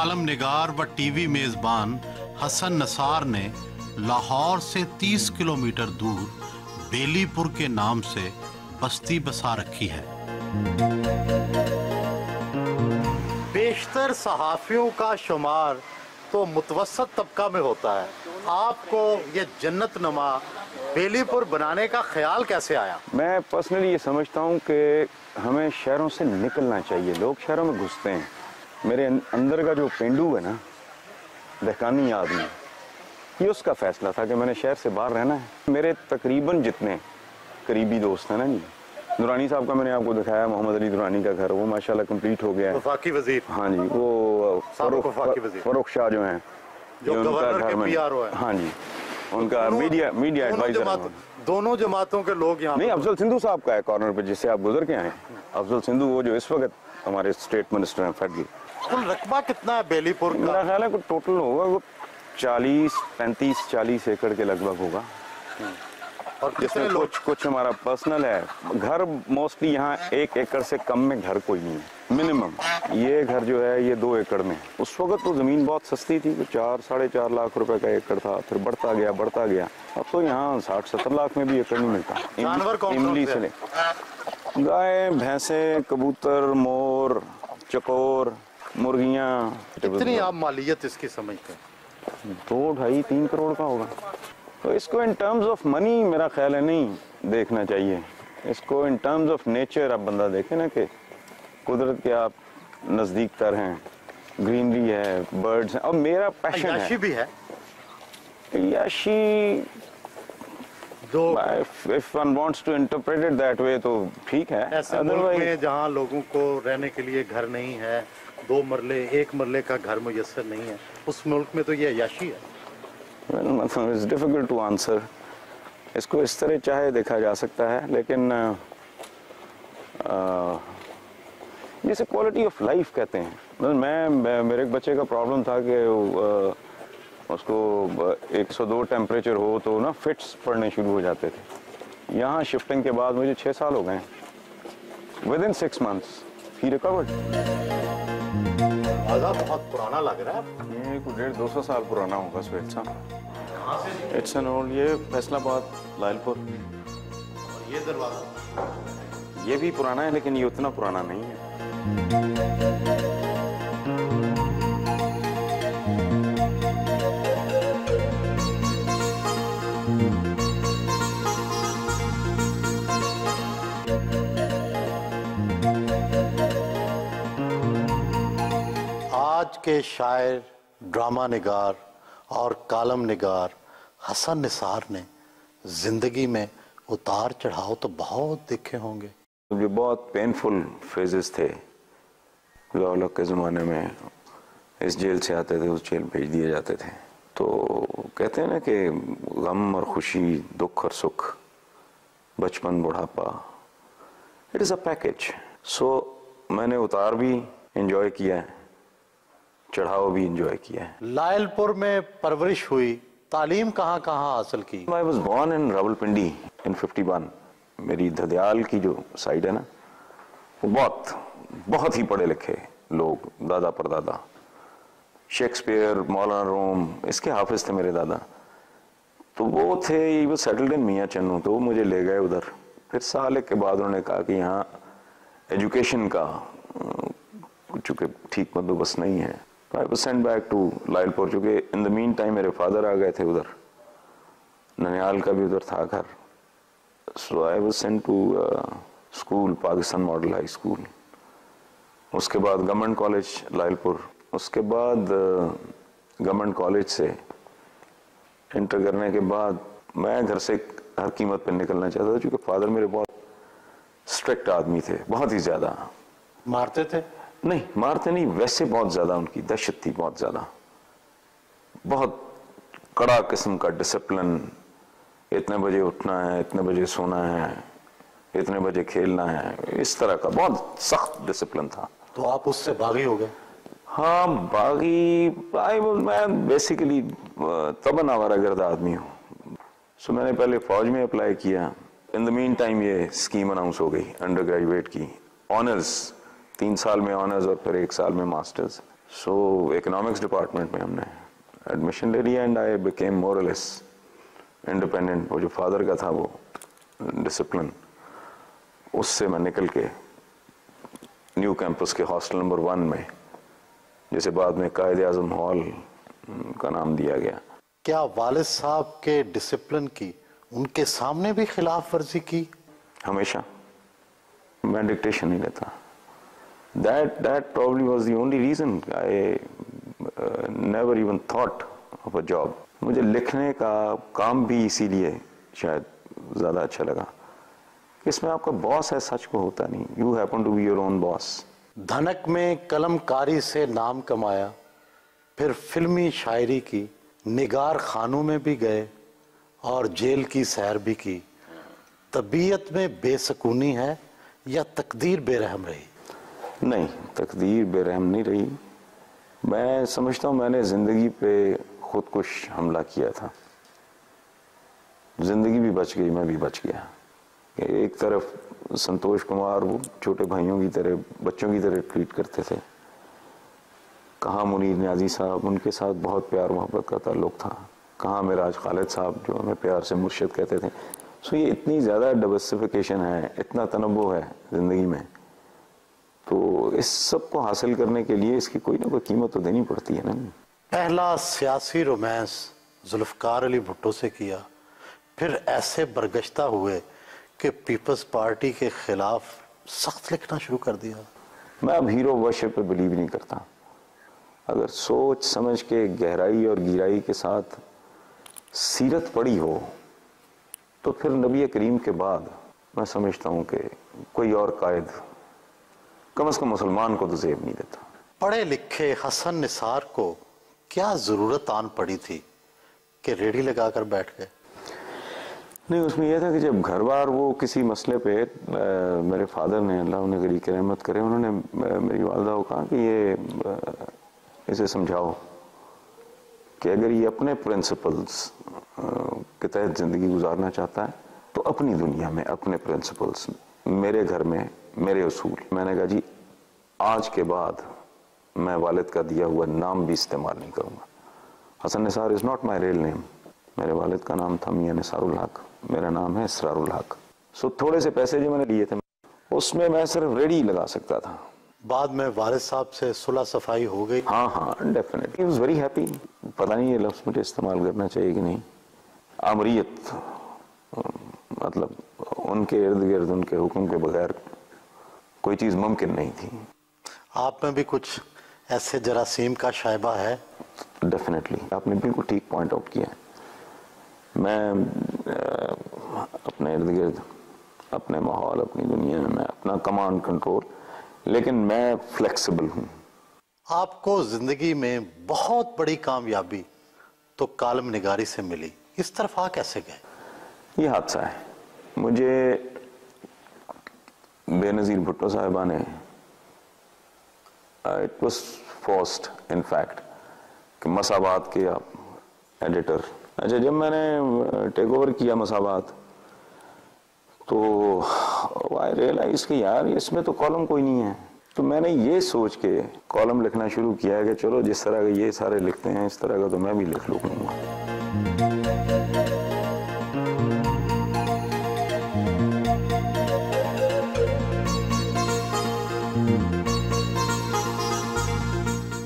कालम निगार व टीवी मेजबान हसन नसार ने लाहौर से 30 किलोमीटर दूर बेलीपुर के नाम से बस्ती बसा रखी है। बेशतर सहाफियों का शुमार तो मुतवस्सत तबका में होता है। आपको ये जन्नत नमा बेलीपुर बनाने का ख्याल कैसे आया? मैं पर्सनली ये समझता हूँ कि हमें शहरों से निकलना चाहिए। लोग शहरों में घुसते हैं। मेरे अंदर का जो पेंडू है ना, दहकानी आदमी, ये उसका फैसला था कि मैंने शहर से बाहर रहना है। मेरे तकरीबन जितने करीबी दोस्त हैं ना जी, दुरानी साहब का मैंने आपको दिखाया, मोहम्मद अली दुरानी का घर, वो माशाल्लाह कंप्लीट हो गया है। वफाकी वजीर, हाँ जी, वो फरूख शाह जो हैं, जो गवर्नर के पीआरओ हैं, हाँ जी, उनका मीडिया एडवाइजर। दोनों जमातों के लोग यहाँ नहीं, अफजल सिंधु साहब का है कॉर्नर पे, जिससे आप गुजर के आए। अफजल सिंधु वो जो इस वक्त हमारे स्टेट मिनिस्टर हैं फेडरल। कुल रकबा कितना है बेलीपुर का? मेरा ख्याल है कुछ टोटल होगा वो 35-40 एकड़ के लगभग होगा। और जिसमें कुछ हमारा पर्सनल है। घर मोस्टली यहाँ 1 एकड़ से कम में घर कोई नहीं है, मिनिमम। ये घर जो है ये 2 एकड़ में। उस वक्त तो जमीन बहुत सस्ती थी, 4-4.5 लाख रुपए का एकड़ था, फिर बढ़ता गया। अब तो यहाँ 60-70 लाख में भी एकड़ नहीं मिलता। जानवर कौन से? गाय, भैंसे, कबूतर, मोर, चकोर, मुर्गियाँ। कितनी आप मालियत इसकी समझते हैं? 2-2.5-3 करोड़ का होगा। तो इसको इन टर्म्स ऑफ मनी मेरा ख्याल है नहीं देखना चाहिए। इसको इन टर्म्स ऑफ नेचर आप बंदा देखे ना कि कुदरत के आप नज़दीक तर हैं, ग्रीनरी है, बर्ड्स हैं। और मेरा पैशन है, याशी भी है, याशी if one wants to interpret it that way तो ठीक है। ऐसे मुल्क में जहाँ लोगों को रहने के लिए घर नहीं है, 2 मरले 1 मरले का घर मुयस्सर नहीं है, उस मुल्क में तो ये याशी है। It's difficult to answer। इसको इस तरह चाहे देखा जा सकता है, लेकिन जिसे क्वालिटी ऑफ लाइफ कहते हैं। मेरे एक बच्चे का प्रॉब्लम था कि उसको 102 टेम्परेचर हो तो ना फिट्स पड़ने शुरू हो जाते थे। यहाँ शिफ्टिंग के बाद मुझे 6 साल हो गए। Within 6 months he recovered। बहुत पुराना लग रहा है। ये कुछ 150-200 साल पुराना होगा स्वेट साहब। इट्स एन ओल्ड, ये फैसलाबाद, लायलपुर। और ये दरवाजा ये भी पुराना है, लेकिन ये उतना पुराना नहीं है। आज के शायर, ड्रामा निगार और कालम निगार हसन निसार ने जिंदगी में उतार चढ़ाव तो बहुत देखे होंगे। जो बहुत पेनफुल फेजेस थे लॉ के ज़माने में, इस जेल से आते थे उस जेल भेज दिए जाते थे। तो कहते हैं ना कि गम और खुशी, दुख और सुख, बचपन, बुढ़ापा, इट इज़ अ पैकेज। सो मैंने उतार भी एंजॉय किया है, चढ़ाव भी एंजॉय किया है। लायलपुर में परवरिश हुई, तालीम कहाँ हासिल की? I was born in Rawalpindi in 51। मेरी धदियाल की जो साइड है ना, वो बहुत ही पढ़े लिखे लोग, दादा परदादा, शेक्सपियर, मौलाना रूम, इसके हाफिज थे मेरे दादा। तो वो थे, वो सेटल्ड इन मियाँ चन्नू, तो वो मुझे ले गए उधर। फिर साल एक के बाद उन्होंने कहा कि यहाँ एजुकेशन का चूँकि ठीक बंदोबस्त नहीं है। I was sent back to Lyallpur, चूँकि इन द मीन टाइम मेरे फादर आ गए थे उधर, ननियाल का भी उधर था घर। सो आई was sent to school, Pakistan model high school. उसके बाद गवर्नमेंट कॉलेज लायलपुर। उसके बाद गवर्नमेंट कॉलेज से इंटर करने के बाद मैं घर से हर कीमत पर निकलना चाहता था, क्योंकि फादर मेरे बहुत स्ट्रिक्ट आदमी थे, बहुत ही ज़्यादा। मारते थे? नहीं, मारते नहीं, वैसे बहुत ज़्यादा उनकी दहशत थी, बहुत ज़्यादा, बहुत कड़ा किस्म का डिसिप्लिन। इतने बजे उठना है, इतने बजे सोना है, इतने बजे खेलना है, इस तरह का बहुत सख्त डिसिप्लिन था। तो आप उससे बागी हो गए? हाँ, बागी। मैं बेसिकली तबन आवारागर्द आदमी हूँ। सो मैंने पहले फौज में अप्लाई किया। इन द मीन टाइम ये स्कीम अनाउंस हो गई अंडर ग्रेजुएट की, ऑनर्स, 3 साल में ऑनर्स और फिर 1 साल में मास्टर्स। सो इकोनॉमिक्स डिपार्टमेंट में हमने एडमिशन ले लिया एंड आई बिकेम मोर और लेस इंडिपेंडेंट। वो जो फादर का था वो डिसिप्लिन, उससे मैं निकल के न्यू कैंपस के हॉस्टल नंबर 1 में, जिसे बाद में कायद-ए-आज़म हॉल का नाम दिया गया। क्या वालिद साहब के डिसिप्लिन की उनके सामने भी खिलाफ वर्जी की? हमेशा। मैं डिक्टेशन नहीं लेता। That probably was the only reason I never even thought of a job. मुझे लिखने का काम भी इसीलिए शायद ज़्यादा अच्छा लगा। इसमें आपका बॉस है सच को होता नहीं, you happen to be your own boss. Dhanak में कलमकारी से नाम कमाया, फिर फिल्मी शायरी की, निगार खानों में भी गए और जेल की सैर भी की। तबीयत में बेसकूनी है या तकदीर बेरहम रही? नहीं, तकदीर बेरहम नहीं रही। मैं समझता हूँ मैंने ज़िंदगी पे खुदकुश हमला किया था। ज़िंदगी भी बच गई, मैं भी बच गया। एक तरफ संतोष कुमार वो छोटे भाइयों की तरह, बच्चों की तरह ट्रीट करते थे। कहाँ मुनीर न्याजी साहब, उनके साथ बहुत प्यार मोहब्बत का ताल्लुक़ था। कहाँ मिराज खालिद साहब जो हमें प्यार से मुर्शिद कहते थे। सो ये इतनी ज़्यादा डाइवर्सिफिकेशन है, इतना तनव्वु है ज़िंदगी में, तो इस सब को हासिल करने के लिए इसकी कोई ना कोई कीमत तो देनी पड़ती है ना। पहला सियासी रोमांस जुल्फ़िकार अली भुट्टो से किया, फिर ऐसे बरगश्ता हुए कि पीपल्स पार्टी के खिलाफ सख्त लिखना शुरू कर दिया। मैं अब हीरो वर्शिप पे बिलीव नहीं करता। अगर सोच समझ के गहराई और गहराई के साथ सीरत पड़ी हो तो फिर नबी करीम के बाद मैं समझता हूँ कि कोई और कायद कम से कम मुसलमान को तो ज़ेब नहीं देता। पढ़े लिखे हसन निसार को क्या ज़रूरत आन पड़ी थी कि रेडी लगाकर बैठ गए? नहीं, उसमें यह था कि जब घर बार वो किसी मसले पे मेरे फादर ने, अल्लाह उन्हें गरीब की रहमत करे, उन्होंने मेरी वालदा को कहा कि ये इसे समझाओ कि अगर ये अपने प्रिंसिपल्स के तहत ज़िंदगी गुजारना चाहता है तो अपनी दुनिया में अपने प्रिंसिपल्स, मेरे घर में मेरे उसूल। मैंने कहा जी आज के बाद मैं वालिद का दिया हुआ नाम भी इस्तेमाल नहीं करूँगा। Hasan Nisar is not my real name. मेरे वालिद का नाम था मियां निसारुल हक, मेरा नाम है इसरारुल हक। सो थोड़े से पैसे जो मैंने लिए थे उसमें मैं सिर्फ रेडी लगा सकता था। बाद में वालिद साहब से सुलह सफाई हो गई? हाँ हाँ, definitely. He was very happy. पता नहीं ये लफ्ज़ मुझे इस्तेमाल करना चाहिए कि नहीं। आमरीत, मतलब उनके इर्द गिर्द उनके हुक्म के बगैर कोई चीज़ मुमकिन नहीं थी। आप में भी कुछ ऐसे जरासीम का शायबा है? डेफिनेटली, आपने बिल्कुल ठीक पॉइंट आउट किया है। मैं अपने इर्द गिर्द, अपने माहौल, अपनी दुनिया में मैं अपना कमांड कंट्रोल, लेकिन मैं फ्लेक्सिबल हूँ। आपको जिंदगी में बहुत बड़ी कामयाबी तो कालम निगारी से मिली, इस तरफ आ कैसे गए? ये हादसा है। मुझे बेनज़ीर भुट्टो साहिबा ने, it was forced in fact, कि मसाबात के आप एडिटर। अच्छा, जब मैंने टेक ओवर किया मसाबात तो आई रियलाइज कि यार इसमें तो कॉलम कोई नहीं है। तो मैंने ये सोच के कॉलम लिखना शुरू किया है कि चलो जिस तरह का ये सारे लिखते हैं इस तरह का तो मैं भी लिख लूँगा।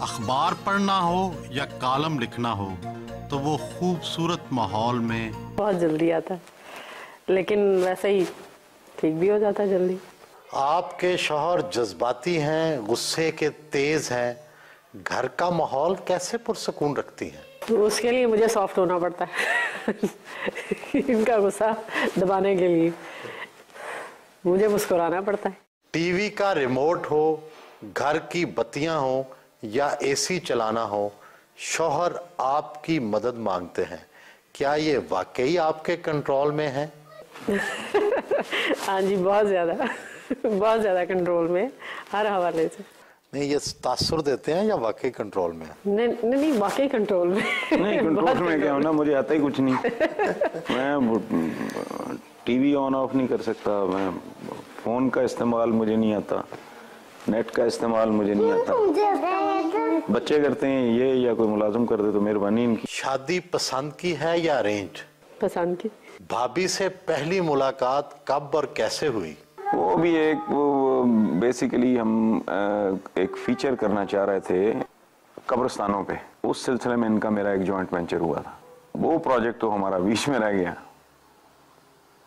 अखबार पढ़ना हो या कॉलम लिखना हो तो वो खूबसूरत माहौल में बहुत जल्दी आता है, लेकिन वैसे ही ठीक भी हो जाता है जल्दी। आपके शौहर जज्बाती हैं, गुस्से के तेज हैं, घर का माहौल कैसे पुरसकून रखती हैं? तो उसके लिए मुझे सॉफ्ट होना पड़ता है इनका गुस्सा दबाने के लिए मुझे मुस्कुराना पड़ता है। टीवी का रिमोट हो, घर की बत्तियां हो या एसी चलाना हो, शौहर आपकी मदद मांगते हैं, क्या ये वाकई आपके कंट्रोल में है? हाँ जी, बहुत ज़्यादा कंट्रोल में, हर हवाले से। नहीं, ये तासुर देते हैं या वाकई कंट्रोल में? नहीं, वाकई कंट्रोल में। नहीं, कंट्रोल में क्या होना, मुझे आता ही कुछ नहीं। मैं टीवी ऑन ऑफ नहीं कर सकता, मैं फ़ोन का इस्तेमाल मुझे नहीं आता, नेट का इस्तेमाल मुझे नहीं आता, बच्चे करते हैं ये या कोई मुलाजिम कर दे तो मेहरबानी इनकी। शादी पसंद की है या अरेंज? पसंद की। भाभी से पहली मुलाकात कब और कैसे हुई? वो भी एक बेसिकली हम एक फीचर करना चाह रहे थे कब्रिस्तानों पे, उस सिलसिले में इनका मेरा एक जॉइंट वेंचर हुआ था। वो प्रोजेक्ट तो हमारा बीच में रह गया,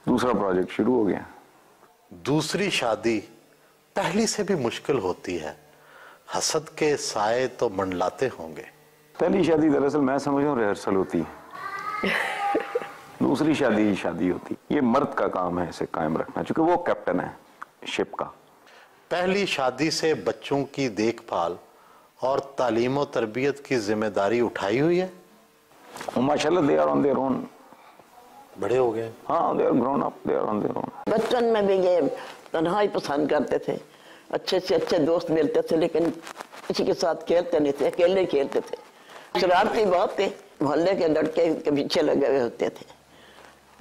दूसरा प्रोजेक्ट शुरू हो गया। दूसरी शादी पहली से भी मुश्किल होती है, हसद के साए तो मंडलाते होंगे। पहली शादी दरअसल मैं समझ रहा हूँ रिहर्सल होती है, दूसरी शादी होती। ये मर्द का काम है इसे कायम रखना, क्योंकि वो कैप्टन है शिप का। पहली शादी से बच्चों की देखभाल और तालीम और तरबियत की जिम्मेदारी उठाई हुई है? माशाल्लाह they are on their own, बड़े हो गए। हाँ they are grown up, they are on their own. बचपन में भी ये तन्हाई पसंद करते थे, अच्छे से अच्छे दोस्त मिलते थे, लेकिन किसी के साथ खेलते नहीं थे, अकेले खेलते थे। शरारती बहुत थे, मोहल्ले के लड़के के पीछे लगे हुए होते थे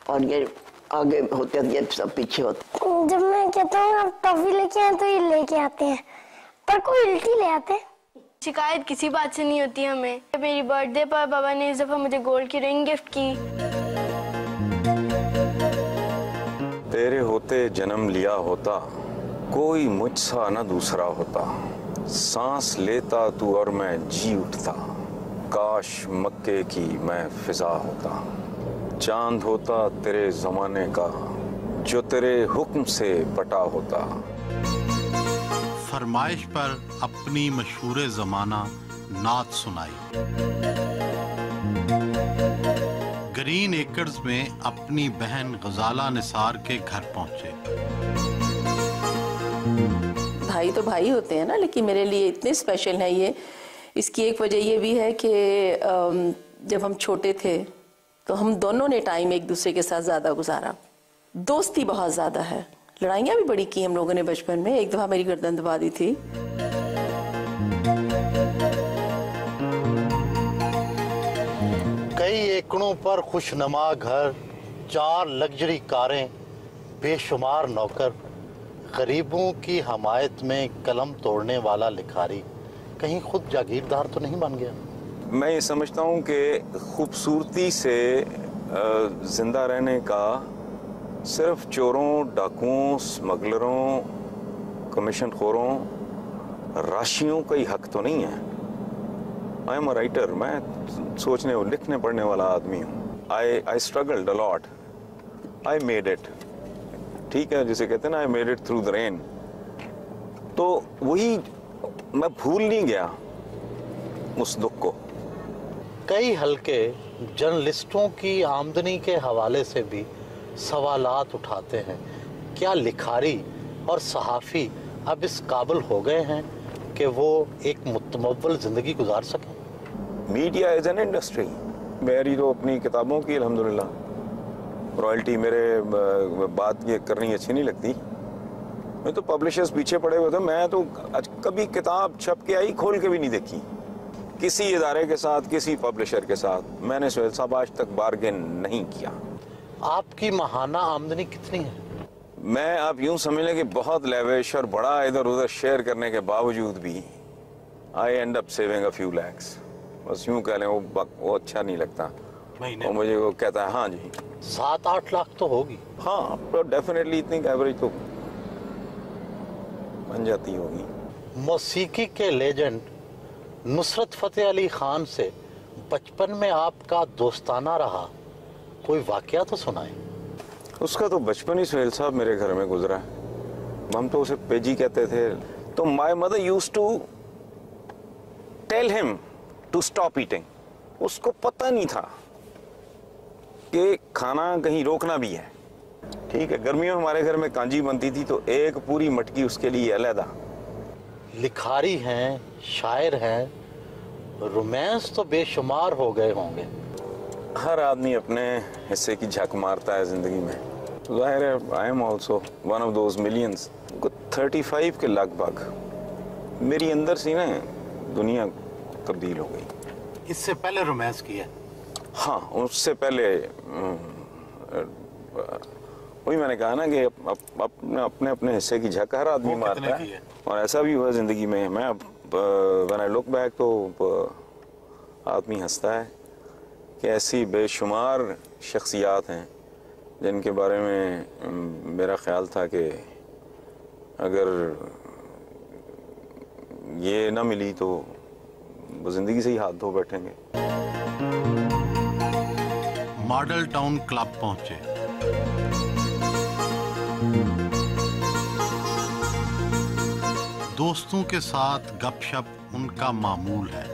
और ये आगे होते थे, ये सब पीछे होते। जब मैं कहता हूँ आप टॉफी लेके आए तो ये लेके आते हैं, पर कोई उल्टी ले आते हैं। शिकायत किसी बात से नहीं होती हमें। मेरी बर्थडे पर बाबा ने इस दफा मुझे गोल्ड की रिंग गिफ्ट की। तेरे होते जन्म लिया होता, कोई मुझसा न दूसरा होता, सांस लेता तू और मैं जी उठता, काश मक्के की मैं फिजा होता, चांद होता तेरे जमाने का जो तेरे हुक्म से बटा होता। फरमाइश पर अपनी मशहूर जमाना नात सुनाई। ग्रीन एकर्स में अपनी बहन गजाला निसार के घर पहुंचे। भाई तो भाई होते हैं ना, लेकिन मेरे लिए इतने स्पेशल है ये। इसकी एक वजह ये भी है कि जब हम छोटे थे तो हम दोनों ने टाइम एक दूसरे के साथ ज़्यादा गुजारा, दोस्ती बहुत ज़्यादा है, लड़ाइयाँ भी बड़ी की हम लोगों ने बचपन में। एक दफ़ा मेरी गर्दन दबा दी थी। कई एकड़ों पर खुशनुमा घर, 4 लग्जरी कारें, बेशुमार नौकर, गरीबों की हमायत में कलम तोड़ने वाला लिखारी कहीं खुद जागीरदार तो नहीं बन गया? मैं ये समझता हूँ कि खूबसूरती से जिंदा रहने का सिर्फ चोरों, डाकुओं, स्मगलरों, कमीशन खोरों, राशियों का ही हक तो नहीं है। आई एम अ राइटर, मैं सोचने और लिखने पढ़ने वाला आदमी हूँ। आई struggled a lot, I made it. ठीक है, जिसे कहते हैं ना, I made it through the rain. तो वही मैं भूल नहीं गया उस दुख को। कई हल्के जर्नलिस्टों की आमदनी के हवाले से भी सवालात उठाते हैं। क्या लिखारी और सहाफ़ी अब इस काबिल हो गए हैं कि वो एक मुतमव्वल ज़िंदगी गुजार सकें? Media is an industry. मेरी तो अपनी किताबों की अल्हम्दुलिल्लाह रॉयल्टी मेरे बात ये करनी अच्छी नहीं लगती। मैं तो पब्लिशर्स पीछे पड़े हुए थे, मैं तो कभी किताब छप के आई खोल के भी नहीं देखी किसी इदारे के साथ, किसी पब्लिशर के साथ। मैंने सुहेल साहब आज तक बार्गेन नहीं किया। आपकी माहाना आमदनी कितनी है? मैं आप यूं समझ लें कि बहुत लेविश और बड़ा इधर उधर शेयर करने के बावजूद भी I end up saving a few lakhs. बस यूं कह लें वो अच्छा नहीं लगता। और मुझे वो कहता है हाँ जी 7-8 लाख तो होगी। हाँ तो डेफिनेटली इतनी एवरेज तो बन जाती होगी। मौसीकी के लेजेंड नुसरत फतेह अली खान से बचपन में आपका दोस्ताना रहा कोई वाकया तो सुनाए। उसका तो बचपन ही सुहेल साहब मेरे घर में गुजरा है। हम तो उसे पेजी कहते थे। तो my mother used to tell him to stop eating. उसको पता नहीं था कि खाना कहीं रोकना भी है। ठीक है, गर्मियों में हमारे घर में कांजी बनती थी तो एक पूरी मटकी उसके लिए अलग। लिखारी हैं, शायर हैं, रोमांस तो बेशुमार हो गए होंगे। हर आदमी अपने हिस्से की झक मारता है जिंदगी में। जाहिर है I am also one of those millions. 35 के लगभग मेरी अंदर से ना दुनिया तब्दील हो गई। इससे पहले रोमांस किया? हाँ, उससे पहले वही मैंने कहा ना कि अपने अपने अपने हिस्से की झक हर आदमी मारता है, और ऐसा भी हुआ जिंदगी में। मैं व्हेन आई लुक बैक तो आदमी हंसता है कि ऐसी बेशुमार शख्सियात हैं जिनके बारे में मेरा ख्याल था कि अगर ये ना मिली तो वो जिंदगी से ही हाथ धो बैठेंगे। मॉडल टाउन क्लब पहुंचे। दोस्तों के साथ गपशप उनका मामूल है।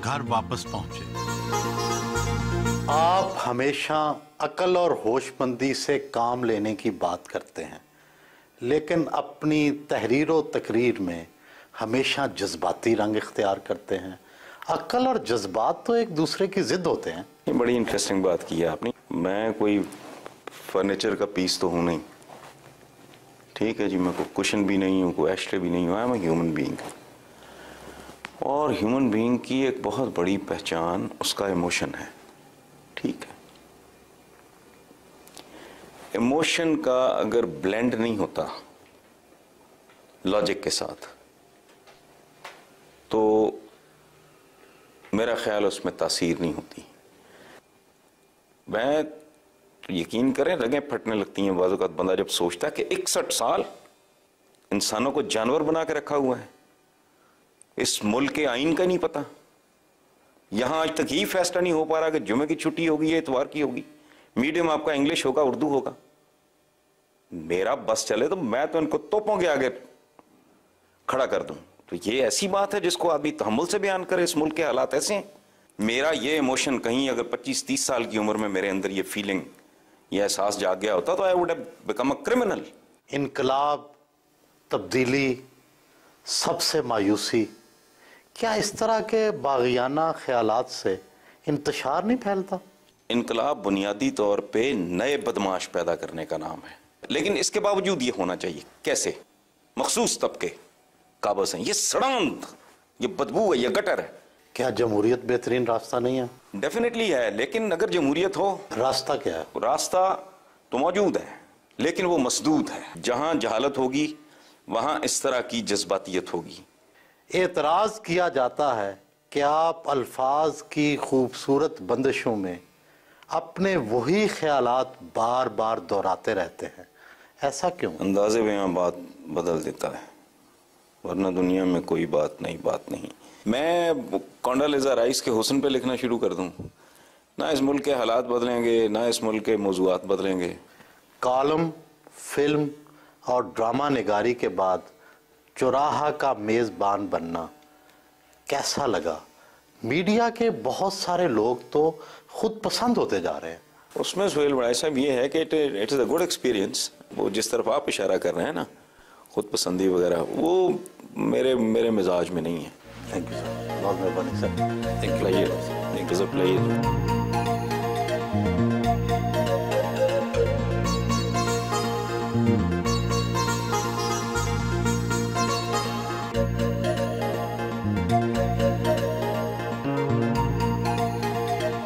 घर वापस पहुंचे। आप हमेशा अकल और होशमंदी से काम लेने की बात करते हैं, लेकिन अपनी तहरीर व तकरीर में हमेशा जज्बाती रंग इख्तियार करते हैं। अक्ल और जज्बात तो एक दूसरे की जिद होते हैं। ये बड़ी इंटरेस्टिंग बात की है आपने। मैं कोई फर्नीचर का पीस तो हूँ नहीं, ठीक है जी, मैं कोई कुशन भी नहीं हूँ, कोई एस्ट्रे भी नहीं हूँ। आई एम ह्यूमन बीइंग, और ह्यूमन बीइंग की एक बहुत बड़ी पहचान उसका इमोशन है, ठीक है। इमोशन का अगर ब्लेंड नहीं होता लॉजिक के साथ तो मेरा ख्याल उसमें तासीर नहीं होती। मैं तो यकीन करें रगें फटने लगती हैं बाज़ औक़ात बंदा जब सोचता है कि 61 साल इंसानों को जानवर बना के रखा हुआ है, इस मुल्क के आइन का नहीं पता। यहां आज तक ही फैसला नहीं हो पा रहा कि जुमे की छुट्टी होगी या इतवार की होगी, मीडियम आपका इंग्लिश होगा, उर्दू होगा। मेरा बस चले तो मैं तो इनको तोपों के आगे खड़ा कर दूं। तो ये ऐसी बात है जिसको आदमी तहम्मुल से बयान करे। इस मुल्क के हालात ऐसे हैं। मेरा ये इमोशन कहीं अगर 25-30 साल की उम्र में मेरे अंदर ये फीलिंग, ये एहसास जाग गया होता तो I would have become a criminal. इनकलाब, तब्दीली, सबसे मायूसी, क्या इस तरह के बागियाना ख्यालात से इंतशार नहीं फैलता? इनकलाब बुनियादी तौर पे नए बदमाश पैदा करने का नाम है, लेकिन इसके बावजूद ये होना चाहिए। कैसे? मखसूस तबके काबज हैं, ये सड़ांत, ये बदबू है, ये गटर है। क्या जमहूरियत बेहतरीन रास्ता नहीं है? डेफिनेटली है, लेकिन अगर जमहूरियत हो, रास्ता क्या है? रास्ता तो मौजूद है लेकिन वो मसदूद है। जहां जहालत होगी वहां इस तरह की जज्बातियत होगी। एतराज किया जाता है कि आप अल्फाज की खूबसूरत बंदिशों में अपने वही ख्यालात बार बार दोहराते रहते हैं, ऐसा क्यों? अंदाजे बयां बात बदल देता है, वरना दुनिया में कोई बात नहीं। मैं कॉन्डोलेज़ा राइस के हुस्न पे लिखना शुरू कर दूं, ना इस मुल्क के हालात बदलेंगे, ना इस मुल्क के मौज़ूआत बदलेंगे। कॉलम, फिल्म और ड्रामा निगारी के बाद चौराहा का मेज़बान बनना कैसा लगा? मीडिया के बहुत सारे लोग तो खुद पसंद होते जा रहे हैं। उसमें सुहेल बड़ाई साहब ये है कि it is a good experience. वो जिस तरफ आप इशारा कर रहे हैं ना, खुद पसंदी वगैरह, वो मेरे मिजाज में नहीं है। थैंक यू सर, बहुत मेहरबानी sir. Thank you. It was a pleasure.